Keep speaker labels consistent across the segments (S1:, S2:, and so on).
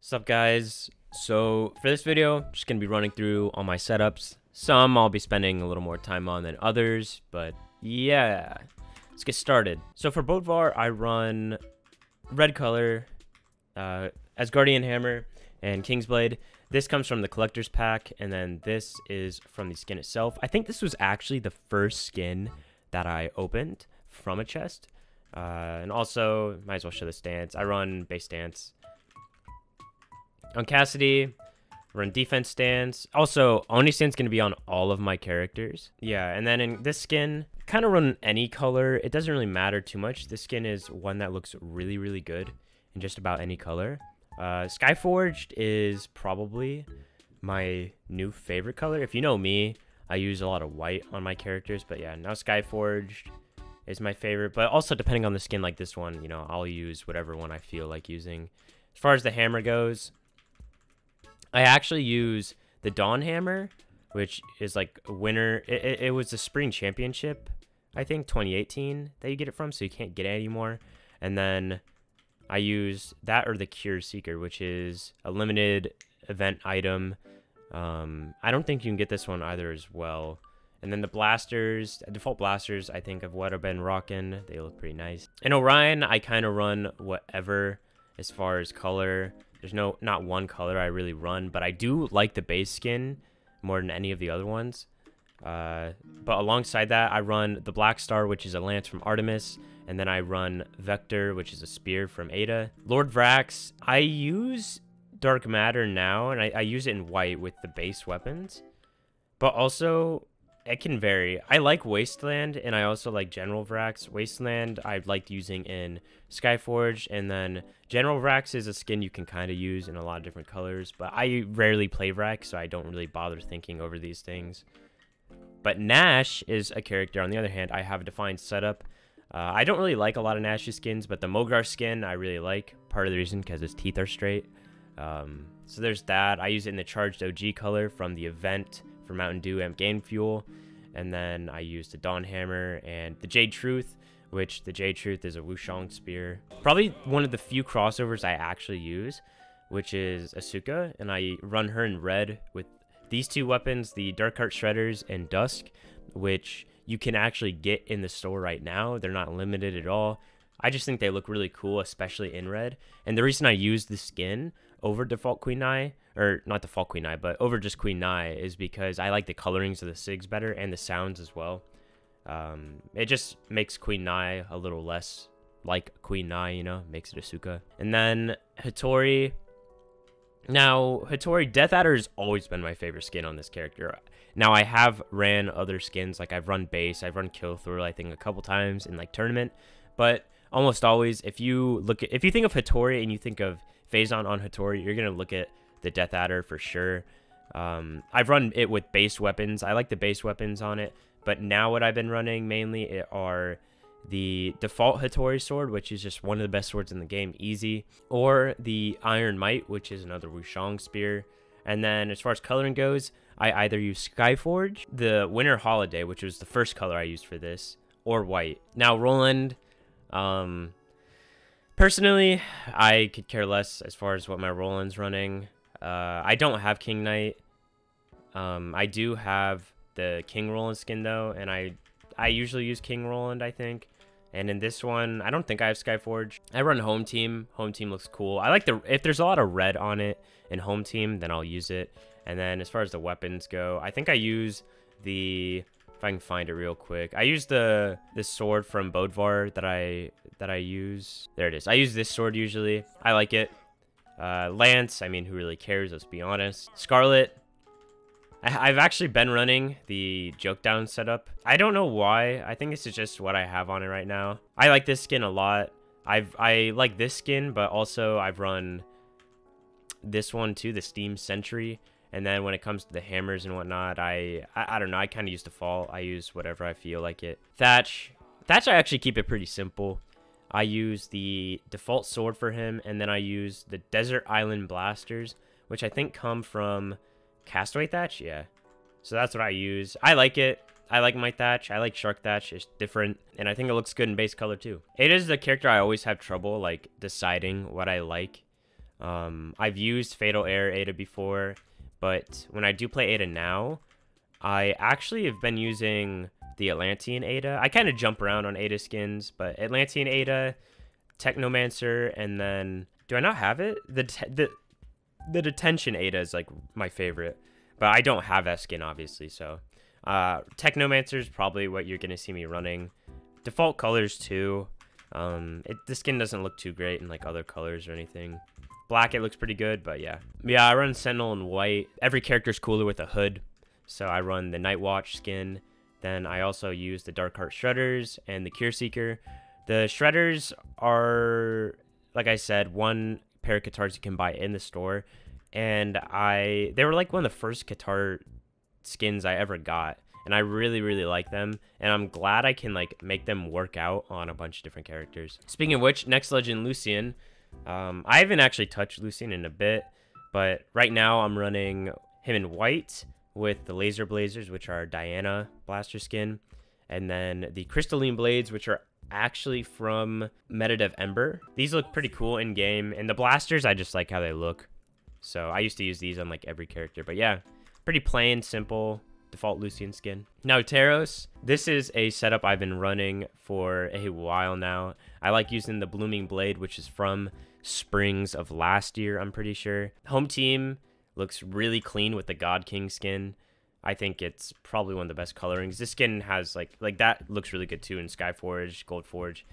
S1: What's up, guys? So for this video, I'm just gonna be running through all my setups. Some I'll be spending a little more time on than others, but yeah, let's get started. So for Bodvar, I run red color, Asgardian Hammer, and Kingsblade. This comes from the collector's pack, and then this is from the skin itself. I think this was actually the first skin that I opened from a chest. And also, might as well show the stance. I run base stance. On Cassidy, run defense stance. Also, Onyx stance going to be on all of my characters. Yeah, and then in this skin, kind of run any color. It doesn't really matter too much. This skin is one that looks really, really good in just about any color. Skyforged is probably my new favorite color. If you know me, I use a lot of white on my characters. But yeah, now Skyforged is my favorite. But also, depending on the skin like this one, you know, I'll use whatever one I feel like using. As far as the hammer goes, I actually use the Dawn Hammer, which is like a winner. It was the Spring Championship, I think, 2018 that you get it from, so you can't get it anymore. And then I use that or the Cure Seeker, which is a limited event item. I don't think you can get this one either as well. And then the blasters, default blasters, I think of what I've been rocking. They look pretty nice. In Orion, I kind of run whatever as far as color. There's not one color I really run, but I do like the base skin more than any of the other ones. But alongside that, I run the Black Star, which is a lance from Artemis, and then I run Vector, which is a spear from Ada. Lord Vrax, I use Dark Matter now, and I use it in white with the base weapons, but also it can vary. I like Wasteland, and I also like General Vrax. Wasteland I liked using in Skyforged, and then General Vrax is a skin you can kind of use in a lot of different colors, but I rarely play Vrax, so I don't really bother thinking over these things. But Nash is a character, on the other hand, I have a defined setup. I don't really like a lot of Nash's skins, but the Mogar skin I really like, part of the reason because his teeth are straight. So there's that. I use it in the Charged OG color from the event for Mountain Dew and Game Fuel, and then I use the Dawn Hammer and the Jade Truth, which the Jade Truth is a Wushang spear. Probably one of the few crossovers I actually use, which is Asuka, and I run her in red with these two weapons, the Darkheart Shredders and Dusk, which you can actually get in the store right now. They're not limited at all. I just think they look really cool, especially in red. And the reason I use the skin over default Queen Nai, or not default Queen Nai, but over just Queen Nai, is because I like the colorings of the SIGs better and the sounds as well. It just makes Queen Nai a little less like Queen Nai, you know, makes it Asuka. And then Hattori. Now, Hattori, Death Adder has always been my favorite skin on this character. Now, I have ran other skins, like I've run base, I've run Kill Thrill, I think a couple times in like tournament, but almost always, if you think of Hattori and you think of Phazon on Hattori, you're gonna look at the Death Adder for sure. I've run it with base weapons. I like the base weapons on it, but now what I've been running mainly are the default Hattori sword, which is just one of the best swords in the game, easy, or the Iron Might, which is another Wushang spear. And then as far as coloring goes, I either use Skyforge, the Winter Holiday, which was the first color I used for this, or white. Now Roland, personally, I could care less as far as what my Roland's running. I don't have King Knight. I do have the King Roland skin though, and I usually use King Roland, I think. And in this one, I don't think I have Skyforge. I run Home Team. Home Team looks cool. I like if there's a lot of red on it in Home Team, then I'll use it. And then as far as the weapons go, I think I use if I can find it real quick. I use this sword from Bodvar that I use. There it is. I use this sword usually. I like it. Lance, I mean, who really cares? Let's be honest. Scarlett. I've actually been running the Joke Down setup. I don't know why. I think this is just what I have on it right now. I like this skin a lot. I like this skin, but also I've run this one too, the Steam Sentry. And then when it comes to the hammers and whatnot, I don't know. I kind of use default. I use whatever I feel like it. Thatch, I actually keep it pretty simple. I use the default sword for him, and then I use the Desert Island Blasters, which I think come from Castaway Thatch. Yeah, so that's what I use. I like it. I like my Thatch. I like Shark Thatch. It's different, and I think it looks good in base color too. It is the character I always have trouble like deciding what I like. I've used Fatal Air Ada before, but when I do play Ada now, I actually have been using the Atlantean Ada. I kind of jump around on Ada skins, but Atlantean Ada, Technomancer, and then... Do I not have it? The Detention Ada is like my favorite, but I don't have that skin, obviously, so... Technomancer is probably what you're going to see me running. Default colors, too. The skin doesn't look too great in like other colors or anything. Black, it looks pretty good, but yeah. Yeah, I run Sentinel in white. Every character's cooler with a hood, so I run the Night Watch skin. Then I also use the Dark Heart Shredders and the Cure Seeker. The Shredders are, like I said, one pair of Katars you can buy in the store. And they were like one of the first Katar skins I ever got. And I really, really like them. And I'm glad I can like make them work out on a bunch of different characters. Speaking of which, next legend, Lucien. I haven't actually touched Lucien in a bit. But right now I'm running him in white with the Laser Blazers, which are Diana Blaster skin. And then the Crystalline Blades, which are actually from Metadev Ember. These look pretty cool in game. And the Blasters, I just like how they look. So I used to use these on like every character. But yeah, pretty plain, simple, default Lucien skin. Now Taros, this is a setup I've been running for a while now. I like using the Blooming Blade, which is from Springs of last year, I'm pretty sure. Home team looks really clean with the God King skin. I think it's probably one of the best colorings. This skin has like that looks really good too in Skyforge, Goldforge.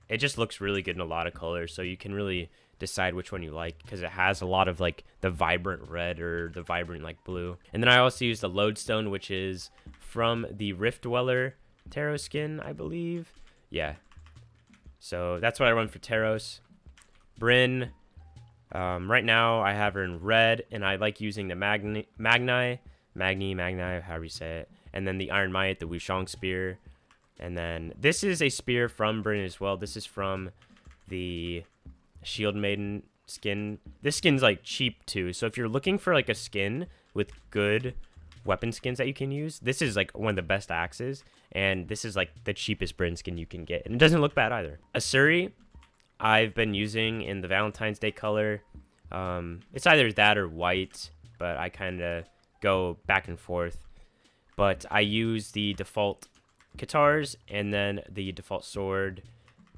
S1: It just looks really good in a lot of colors, so you can really decide which one you like because it has a lot of like the vibrant red or the vibrant like blue. And then I also use the Lodestone, which is from the Rift Dweller Taros skin, I believe. Yeah. So that's what I run for Taros. Brynn, right now I have her in red, and I like using the Magni, however you say it. And then the Iron Might, the Wushang Spear. And then this is a spear from Brynn as well. This is from the Shield Maiden skin. This skin's like cheap too. So if you're looking for like a skin with good weapon skins that you can use, this is like one of the best axes. And this is like the cheapest Brynn skin you can get. And it doesn't look bad either. Asuri, I've been using in the Valentine's Day color. It's either that or white, but I kind of go back and forth. But I use the default Katars and then the default sword.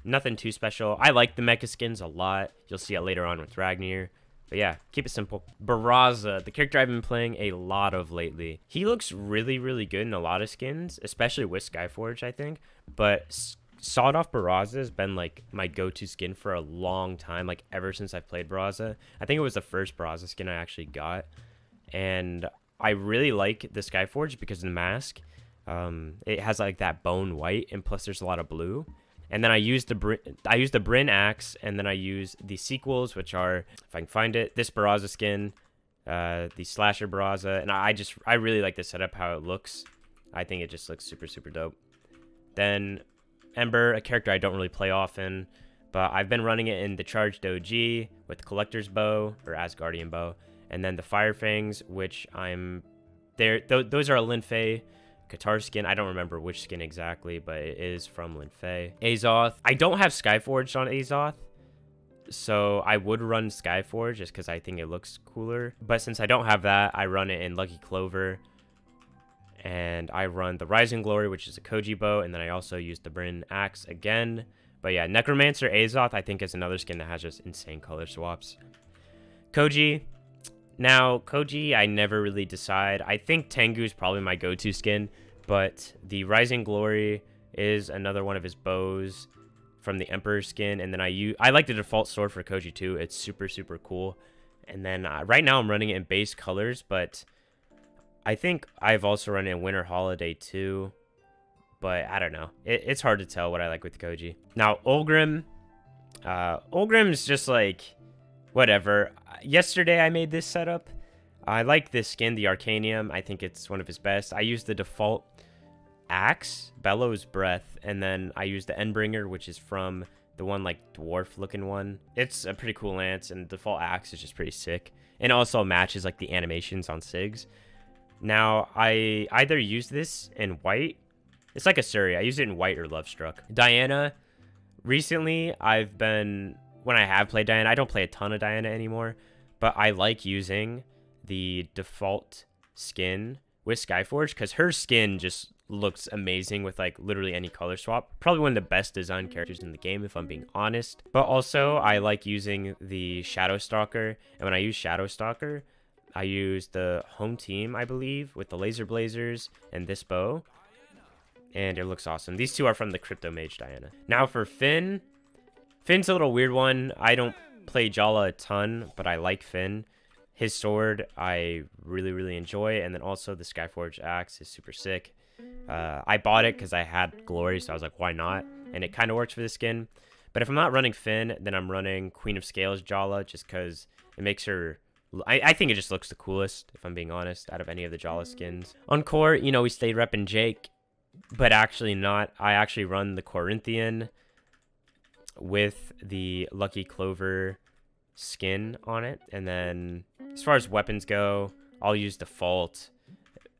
S1: Nothing too special. I like the mecha skins a lot. You'll see it later on with Ragnir. But yeah, keep it simple. Barraza, the character I've been playing a lot of lately. He looks really, really good in a lot of skins, especially with Skyforge, I think. But Sawed Off Barraza has been like my go-to skin for a long time, like ever since I've played Barraza. I think it was the first Barraza skin I actually got. And I really like the Skyforge because of the mask. It has like that bone white, and plus there's a lot of blue. And then I used the Brynn axe, and then I use the sequels, which are, if I can find it, this Barraza skin, the Slasher Barraza, and I really like the setup, how it looks. I think it just looks super, super dope. Then Ember, a character I don't really play often, but I've been running it in the Charged OG with Collector's Bow, or Asgardian Bow, and then the Fire Fangs, which I'm there. Those are a Lin Fei Katar skin. I don't remember which skin exactly, but it is from Lin Fei. Azoth. I don't have Skyforged on Azoth, so I would run Skyforge just because I think it looks cooler. But since I don't have that, I run it in Lucky Clover. And I run the Rising Glory, which is a Koji bow, and then I also use the Brynn axe again. But yeah, Necromancer Azoth, I think, is another skin that has just insane color swaps. Koji. Now, Koji, I never really decide. I think Tengu is probably my go-to skin, but the Rising Glory is another one of his bows from the Emperor skin. And then I like the default sword for Koji too. It's super, super cool. And then right now I'm running it in base colors, but I think I've also run it in Winter Holiday too. But I don't know. It's hard to tell what I like with Koji. Now, Ulgrim. Ulgrim's just like, whatever. Yesterday I made this setup. I like this skin, the Arcanium. I think it's one of his best. I use the default axe, Bellows Breath, and then I use the Endbringer, which is from the one like dwarf looking one. It's a pretty cool lance, and the default axe is just pretty sick. And also matches like the animations on Sigs. Now, I either use this in white. It's like Asuri. I use it in white or Lovestruck. Diana. Recently, when I have played Diana, I don't play a ton of Diana anymore, but I like using the default skin with Skyforge because her skin just looks amazing with like literally any color swap. Probably one of the best designed characters in the game if I'm being honest. But also I like using the Shadow Stalker, and when I use Shadow Stalker, I use the home team, I believe, with the laser blazers and this bow, and it looks awesome. These two are from the Crypto Mage Diana. Now for Finn. Finn's a little weird one. I don't play Jala a ton, but I like Finn. His sword I really enjoy, and then also the Skyforge axe is super sick. I bought it because I had Glory, so I was like, why not? And it kind of works for the skin. But if I'm not running Finn, then I'm running Queen of Scales Jala, just because it makes her... I think it just looks the coolest, if I'm being honest, out of any of the Jala skins. On core, you know, we stayed repping Jake, but actually not. I actually run the Corinthian with the Lucky Clover skin on it. And then as far as weapons go, I'll use default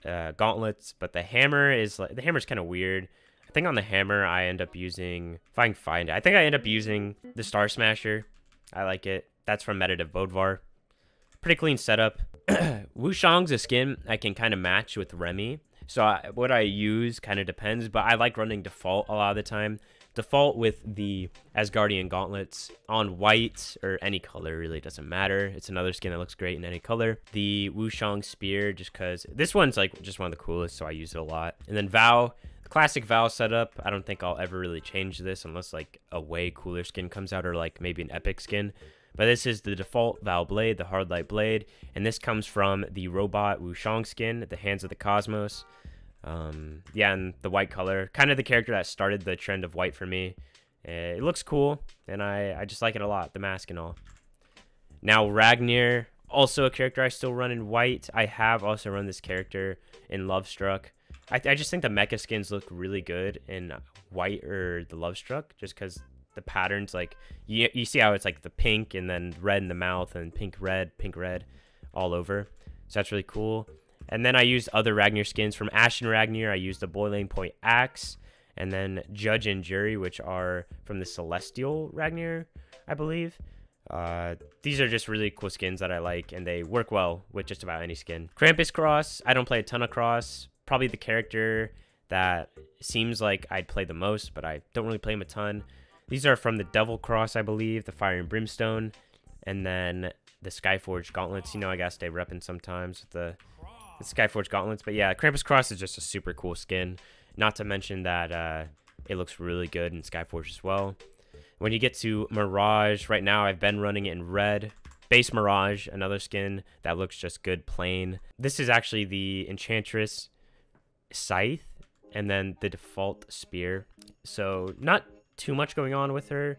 S1: gauntlets, but the hammer is like, the hammer's kind of weird. I think on the hammer I end up using, if I can find it, I think I end up using the Star Smasher. I like it. That's from Meditative Bodvar. Pretty clean setup. Wushang's a skin I can kind of match with Remy. So what I use kind of depends, but I like running default a lot of the time. Default with the Asgardian gauntlets on white or any color, really doesn't matter. It's another skin that looks great in any color. The Wushang spear, just because this one's like just one of the coolest, so I use it a lot. And then Vow, classic Vow setup. I don't think I'll ever really change this unless like a way cooler skin comes out, or like maybe an epic skin. But this is the default Vow blade, the hard light blade, and this comes from the robot Wushang skin, the Hands of the Cosmos. Yeah, and the white color, kind of the character that started the trend of white for me. It looks cool, and I just like it a lot, the mask and all. Now Ragnar, also a character I still run in white. I have also run this character in Lovestruck. I just think the mecha skins look really good in white or the Lovestruck, just because the patterns, like you see how it's like the pink and then red in the mouth and pink red all over. So that's really cool. And then I used other Ragnar skins from Ashen Ragnar. I used the Boiling Point Axe, and then Judge and Jury, which are from the Celestial Ragnar, I believe. These are just really cool skins that I like, and they work well with just about any skin. Krampus Cross, I don't play a ton of Cross. Probably the character that seems like I'd play the most, but I don't really play him a ton. These are from the Devil Cross, I believe, the Fire and Brimstone, and then the Skyforge Gauntlets. You know, I gotta stay repping sometimes with the Skyforge Gauntlets. But yeah, Krampus Cross is just a super cool skin. Not to mention that it looks really good in Skyforge as well. When you get to Mirage, right now I've been running it in red. Base Mirage, another skin that looks just good plain. This is actually the Enchantress Scythe, and then the default Spear. So not too much going on with her.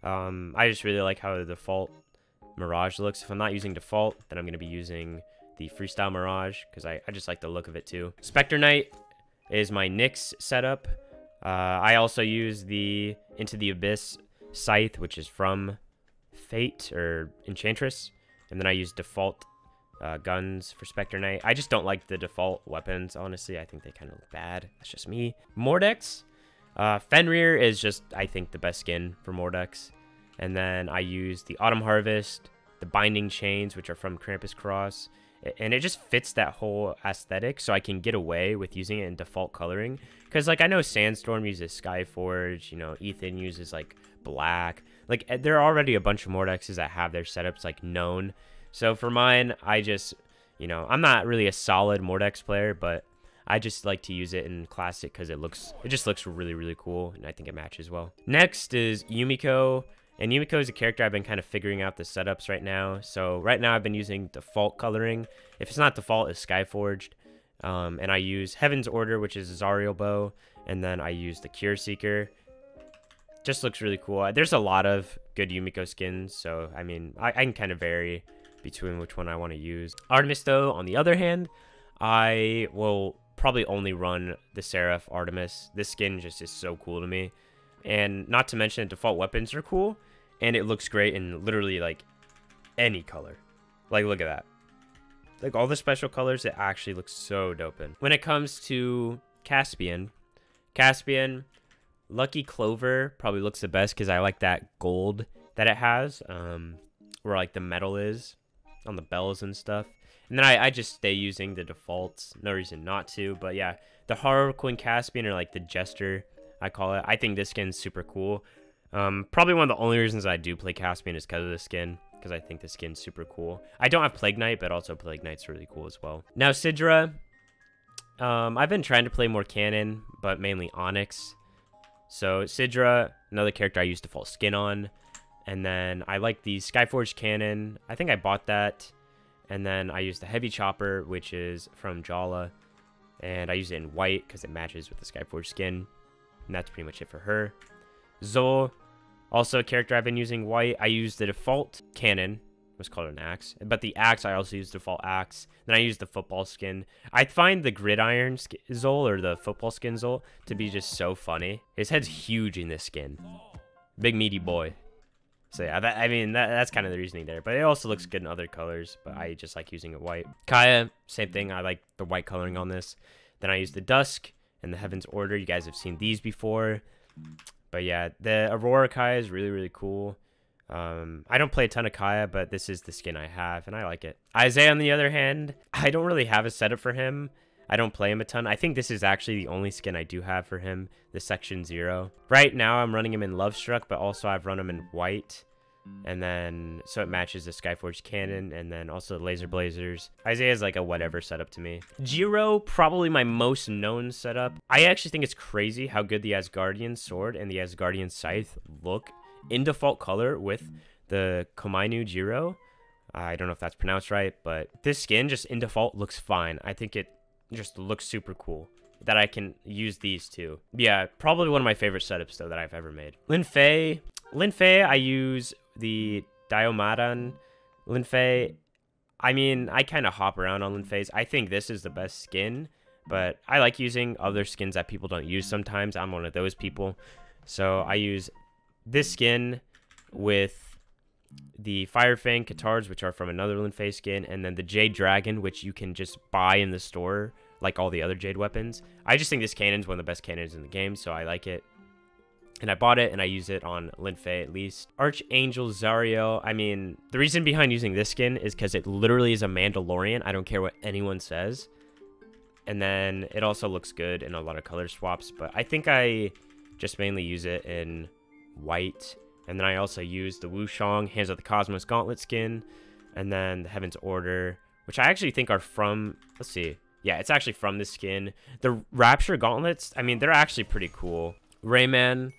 S1: I just really like how the default Mirage looks. If I'm not using default, then I'm going to be using the Freestyle Mirage, because I just like the look of it too. Spectre Knight is my Nyx setup. I also use the Into the Abyss Scythe, which is from Fate or Enchantress, and then I use default guns for Spectre Knight. I just don't like the default weapons, honestly. I think they kind of look bad. That's just me. Mordex, Fenrir is just, I think, the best skin for Mordex. And then I use the Autumn Harvest, the Binding Chains, which are from Krampus Cross. And it just fits that whole aesthetic, so I can get away with using it in default coloring. Because, like, I know Sandstorm uses Skyforge, you know, Ethan uses, like, black. Like, there are already a bunch of Mordexes that have their setups, like, known. So for mine, I just, you know, I'm not really a solid Mordex player, but I just like to use it in Classic because it just looks really cool, and I think it matches well. Next is Yumiko. And Yumiko is a character I've been kind of figuring out the setups right now. So right now I've been using default coloring. If it's not default, it's Skyforged. And I use Heaven's Order, which is Azariel Bow. And then I use the Cure Seeker. Just looks really cool. There's a lot of good Yumiko skins. So, I mean, I can kind of vary between which one I want to use. Artemis, though, on the other hand, I will probably only run the Seraph Artemis. This skin just is so cool to me. And not to mention, default weapons are cool, and it looks great in literally, like, any color. Like, look at that. Like, all the special colors, it actually looks so dope in. When it comes to Caspian, Lucky Clover probably looks the best because I like that gold that it has, where, like, the metal is. on the bells and stuff. And then I just stay using the defaults. No reason not to. But yeah, the Harlequin Caspian, or like the Jester, I call it. I think this skin's super cool. Probably one of the only reasons I do play Caspian is because of the skin. Because I think the skin's super cool. I don't have Plague Knight, but also Plague Knight's really cool as well. Now Sidra. I've been trying to play more canon, but mainly Onyx. So Sidra, another character I use default skin on. And then I like the Skyforged cannon. I think I bought that. And then I use the heavy chopper, which is from Brawlhalla. And I use it in white because it matches with the Skyforged skin. And that's pretty much it for her. Zol, also a character I've been using white. I use the default cannon. Was called an axe, but the axe I also use default axe. Then I use the football skin. I find the gridiron Zol, or the football skin Zol, to be just so funny. His head's huge in this skin, big meaty boy. So yeah, that's kind of the reasoning there. But it also looks good in other colors. But I just like using it white. Kaya, same thing. I like the white coloring on this. Then I use the Dusk and the Heaven's Order. You guys have seen these before. But yeah, the Aurora Kaya is really, really cool. I don't play a ton of Kaya, but this is the skin I have, and I like it. Isaiah, on the other hand, I don't really have a setup for him. I don't play him a ton. I think this is actually the only skin I do have for him, the Section 0. Right now, I'm running him in Lovestruck, but also I've run him in white. And then, so it matches the Skyforged cannon, and then also the Laser Blazers. Isaiah's like a whatever setup to me. Jiro, probably my most known setup. I actually think it's crazy how good the Asgardian sword and the Asgardian scythe look in default color with the Komainu Jiro. I don't know if that's pronounced right, but this skin just in default looks fine. I think it just looks super cool that I can use these two. Yeah, probably one of my favorite setups though that I've ever made. Lin Fei, I use the Diomadan Lin Fei. I mean, I kind of hop around on Lin Fei's. I think this is the best skin, but I like using other skins that people don't use sometimes. I'm one of those people. So I use this skin with the Firefang Katars, which are from another Lin Fei skin, and then the Jade Dragon, which you can just buy in the store like all the other Jade weapons. I just think this cannon's one of the best cannons in the game, so I like it. And I bought it, and I use it on Lin Fei at least. Archangel Zariel, I mean, the reason behind using this skin is because it literally is a Mandalorian. I don't care what anyone says. And then it also looks good in a lot of color swaps, but I think I just mainly use it in white. And then I also use the Wushang Hands of the Cosmos Gauntlet skin, and then the Heaven's Order, which I actually think are from, let's see, yeah, it's actually from this skin. The Rapture Gauntlets, I mean, they're actually pretty cool. Rayman,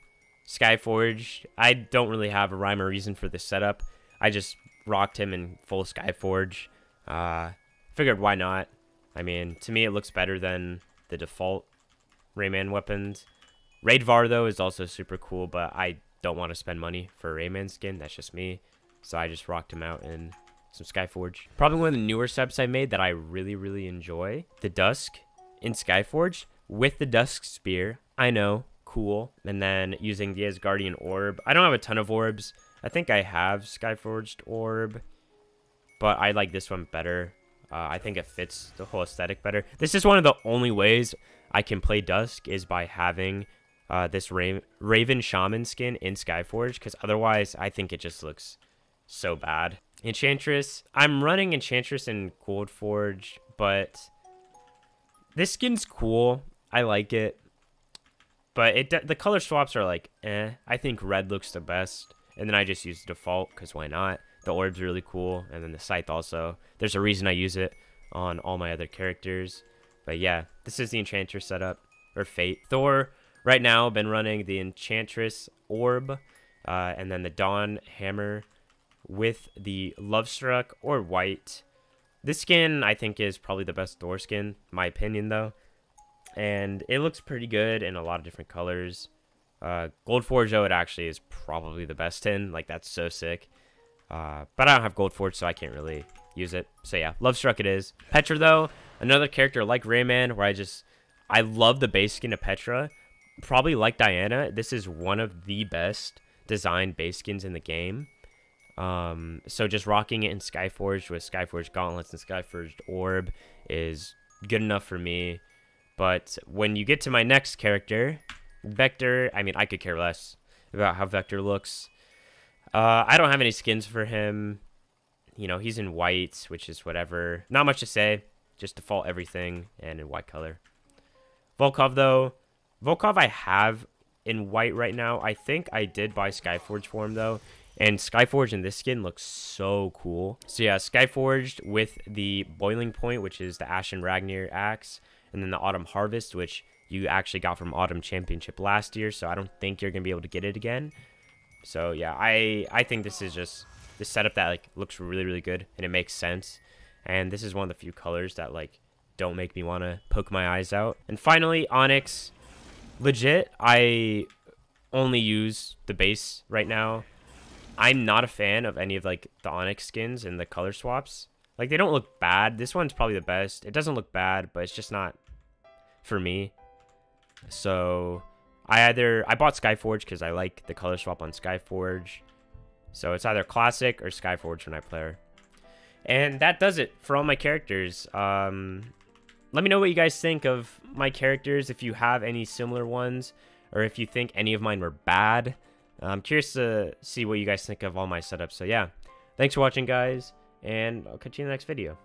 S1: Skyforged, I don't really have a rhyme or reason for this setup. I just rocked him in full Skyforge. Figured why not. I mean, to me it looks better than the default Rayman weapons. Raidvar, though, is also super cool, but I don't want to spend money for a Rayman skin. That's just me. So I just rocked him out in some Skyforge. Probably one of the newer subs I made that I really, really enjoy. The Dusk in Skyforge with the Dusk Spear. I know, cool. And then using the Asgardian Orb. I don't have a ton of orbs. I think I have Skyforged Orb, but I like this one better. I think it fits the whole aesthetic better. This is one of the only ways I can play Dusk is by having this Raven Shaman skin in Skyforge, because otherwise I think it just looks so bad. Enchantress, I'm running Enchantress in Goldforge, but this skin's cool. I like it, but the color swaps are like, eh. I think red looks the best, and then I just use default, because why not? The orb's really cool, and then the scythe also. There's a reason I use it on all my other characters. But yeah, this is the Enchantress setup, or Fate. Thor, right now, been running the Enchantress Orb, and then the Dawn Hammer with the Lovestruck or White. This skin, I think, is probably the best Thor skin, in my opinion, though. And it looks pretty good in a lot of different colors. Goldforge, though, it actually is probably the best in. Like, that's so sick. But I don't have Goldforge, so I can't really use it. So yeah, Lovestruck it is. Petra, though, another character like Rayman, where I love the base skin of Petra. Probably like Diana, this is one of the best designed base skins in the game. So just rocking it in Skyforged with Skyforged Gauntlets and Skyforged Orb is good enough for me. But when you get to my next character, Vector, I mean, I could care less about how Vector looks. I don't have any skins for him. you know, he's in white, which is whatever. Not much to say. Just default everything and in white color. Volkov, though. Volkov I have in white right now. I think I did buy Skyforged for him, though. And Skyforged in this skin looks so cool. So yeah, Skyforged with the Boiling Point, which is the Ashen Ragnir axe. And then the Autumn Harvest, which you actually got from Autumn Championship last year. So I don't think you're going to be able to get it again. So yeah, I think this is just this setup that like looks really, really good. And it makes sense. And this is one of the few colors that like don't make me want to poke my eyes out. And finally, Onyx. Legit, I only use the base right now. I'm not a fan of any of like the Onyx skins and the color swaps. Like they don't look bad. This one's probably the best. It doesn't look bad, but it's just not for me. So I bought Skyforge because I like the color swap on Skyforge. So it's either classic or Skyforge when I play her. And that does it for all my characters. Let me know what you guys think of my characters, if you have any similar ones, or if you think any of mine were bad. I'm curious to see what you guys think of all my setups. So yeah, thanks for watching, guys, and I'll catch you in the next video.